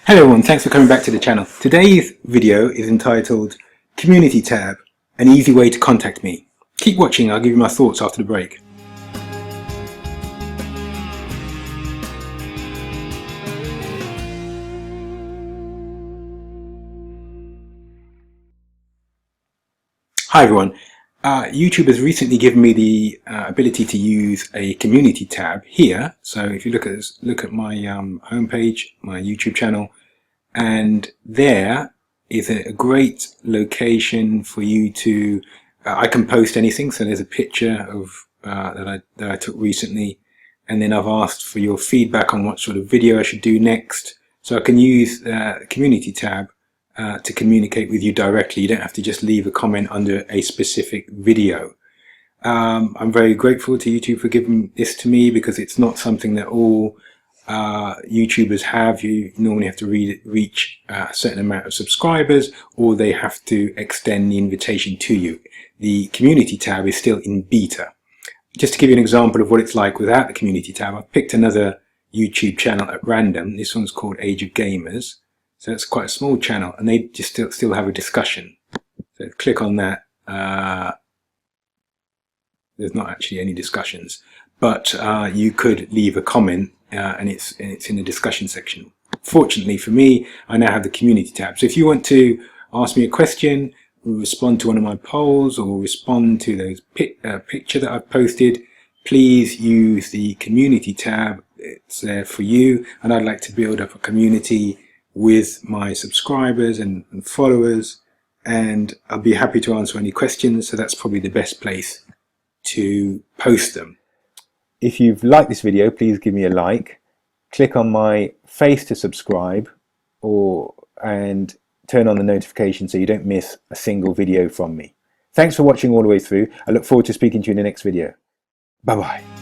Hello everyone, thanks for coming back to the channel. Today's video is entitled Community Tab, an easy way to contact me. Keep watching, I'll give you my thoughts after the break. Hi everyone. YouTube has recently given me the ability to use a community tab here. So if you look at my homepage, my YouTube channel, and there is a great location for you to. I can post anything. So there's a picture of that I took recently, and then I've asked for your feedback on what sort of video I should do next. So I can use the community tab to communicate with you directly. You don't have to just leave a comment under a specific video. I'm very grateful to YouTube for giving this to me because it's not something that all YouTubers have. You normally have to reach a certain amount of subscribers, or they have to extend the invitation to you. The community tab is still in beta. Just to give you an example of what it's like without the community tab, I've picked another YouTube channel at random. This one's called Age of Gamers. So it's quite a small channel, and they just still have a discussion. So click on that. There's not actually any discussions, but you could leave a comment, and it's in the discussion section. Fortunately for me, I now have the community tab. So if you want to ask me a question, respond to one of my polls, or respond to those picture that I've posted, please use the community tab. It's there for you, and I'd like to build up a community with my subscribers and followers, and I'll be happy to answer any questions. So that's probably the best place to post them. If you've liked this video, please give me a like, click on my face to subscribe, and turn on the notification so you don't miss a single video from me. Thanks for watching all the way through. I look forward to speaking to you in the next video. Bye bye.